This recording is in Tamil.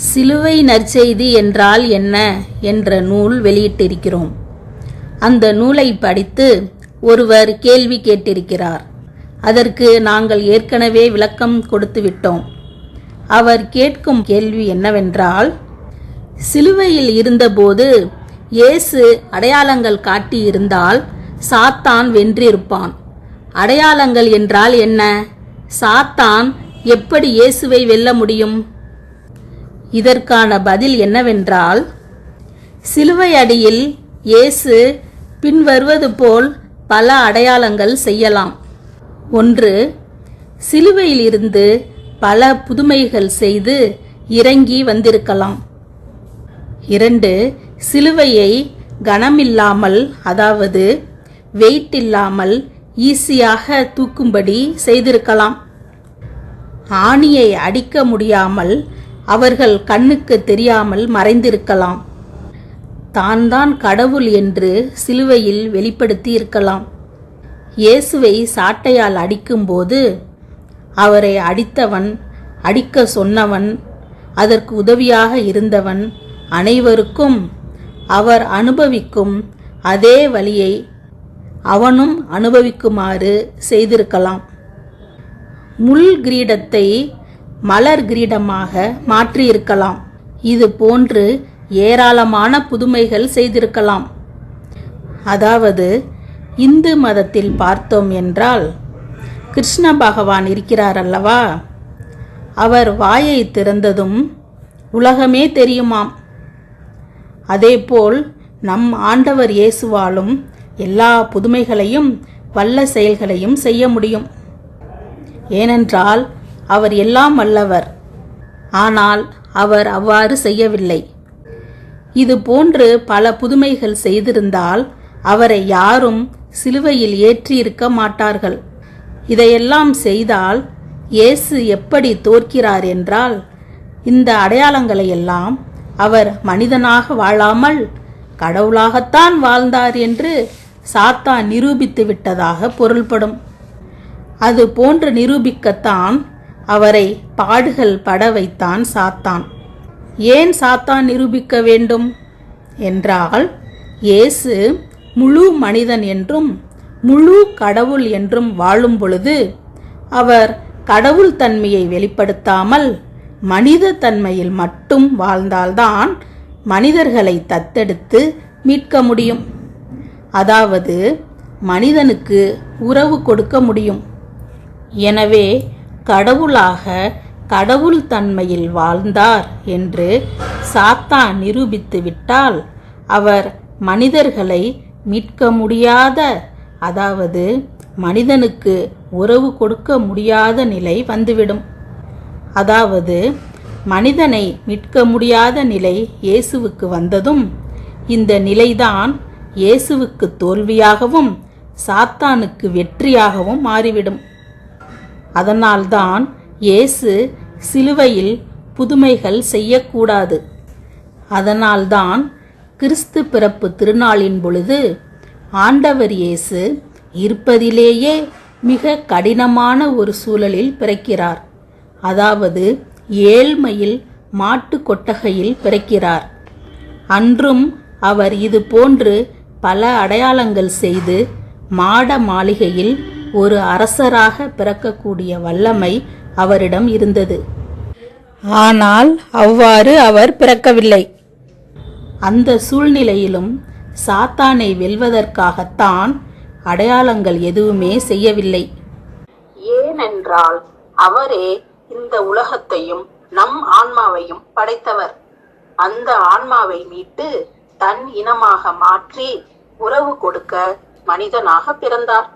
சிலுவை நற்செய்தி என்றால் என்ன என்ற நூல் வெளியிட்டிருக்கிறோம். அந்த நூலை படித்து ஒருவர் கேள்வி கேட்டிருக்கிறார். அதற்கு நாங்கள் ஏற்கனவே விளக்கம் கொடுத்து விட்டோம். அவர் கேட்கும் கேள்வி என்னவென்றால், சிலுவையில் இருந்தபோது இயேசு அடையாளங்கள் காட்டியிருந்தால் சாத்தான் வென்றிருப்பான். அடையாளங்கள் என்றால் என்ன? சாத்தான் எப்படி இயேசுவை வெல்ல முடியும்? இதற்கான பதில் என்னவென்றால், சிலுவை அடியில் இயேசு பின்வருவது போல் பல அடையாளங்கள் செய்யலாம். 1. சிலுவையில் இருந்து பல புதுமைகள் செய்து இறங்கி வந்திருக்கலாம். 2. சிலுவையை கனமில்லாமல், அதாவது வெயிட் இல்லாமல் ஈஸியாக தூக்கும்படி செய்திருக்கலாம். ஆணியை அடிக்க முடியாமல் அவர்கள் கண்ணுக்கு தெரியாமல் மறைந்திருக்கலாம். தான் கடவுள் என்று சிலுவையில் வெளிப்படுத்தி இருக்கலாம். இயேசுவை சாட்டையால் அடிக்கும்போது அவரை அடித்தவன், அடிக்க சொன்னவன், அதற்கு உதவியாக இருந்தவன் அனைவருக்கும் அவர் அனுபவிக்கும் அதே வலியை அவனும் அனுபவிக்குமாறு செய்திருக்கலாம். முள் கிரீடத்தை மலர் கிரீடமாக மாற்றியிருக்கலாம். இது போன்று ஏராளமான புதுமைகள் செய்திருக்கலாம். அதாவது இந்து மதத்தில் பார்த்தோம் என்றால், கிருஷ்ண பகவான் இருக்கிறார் அல்லவா, அவர் வாயை திறந்ததும் உலகமே தெரியுமாம். அதேபோல் நம் ஆண்டவர் இயேசுவாலும் எல்லா புதுமைகளையும் வல்ல செயல்களையும் செய்ய முடியும். ஏனென்றால் அவர் எல்லாம் வல்லவர். ஆனால் அவர் அவ்வாறு செய்யவில்லை. இது போன்று பல புதுமைகள் செய்திருந்தால் அவரை யாரும் சிலுவையில் ஏற்றியிருக்க மாட்டார்கள். இதையெல்லாம் செய்தால் இயேசு எப்படி தோற்கிறார் என்றால், இந்த அடையாளங்களையெல்லாம் அவர் மனிதனாக வாழாமல் கடவுளாகத்தான் வாழ்ந்தார் என்று சாத்தான் நிரூபித்து விட்டதாக பொருள்படும். அது போன்று நிரூபிக்கத்தான் அவரை பாடுகள் பட வைத்தான் சாத்தான். ஏன் சாத்தான் நிரூபிக்க வேண்டும் என்றால், இயேசு முழு மனிதன் என்றும் முழு கடவுள் என்றும் வாழும் பொழுது அவர் கடவுள் தன்மையை வெளிப்படுத்தாமல் மனித தன்மையில் மட்டும் வாழ்ந்தால்தான் மனிதர்களை தத்தெடுத்து மீட்க முடியும். அதாவது மனிதனுக்கு உறவு கொடுக்க முடியும். எனவே கடவுளாக கடவுள் தன்மையில் வாழ்ந்தார் என்று சாத்தான் நிரூபித்து விட்டால் அவர் மனிதர்களை மீட்க முடியாத, அதாவது மனிதனுக்கு உறவு கொடுக்க முடியாத நிலை வந்துவிடும். அதாவது மனிதனை மீட்க முடியாத நிலை இயேசுவுக்கு வந்ததும் இந்த நிலைதான் இயேசுவுக்கு தோல்வியாகவும் சாத்தானுக்கு வெற்றியாகவும் மாறிவிடும். அதனால்தான் இயேசு சிலுவையில் புதுமைகள் செய்யக்கூடாது. அதனால்தான் கிறிஸ்து பிறப்பு திருநாளின் பொழுது ஆண்டவர் இயேசு இருப்பதிலேயே மிக கடினமான ஒரு சூழலில் பிறக்கிறார். அதாவது ஏழ்மையில் மாட்டு கொட்டகையில் பிறக்கிறார். அன்றும் அவர் இது போன்று பல அடையாளங்கள் செய்து மாட மாளிகையில் ஒரு அரசராக பிறக்கக்கூடிய வல்லமை அவரிடம் இருந்தது. ஆனால் அவ்வாறு அவர் பிறக்கவில்லை. அந்த சூழ்நிலையிலும் சாத்தானை வெல்வதற்காகத்தான் அடையாளங்கள் எதுவுமே செய்யவில்லை. ஏனென்றால் அவரே இந்த உலகத்தையும் நம் ஆன்மாவையும் படைத்தவர். அந்த ஆன்மாவை மீட்டு தன் இனமாக மாற்றி உறவு கொடுக்க மனிதனாக பிறந்தார்.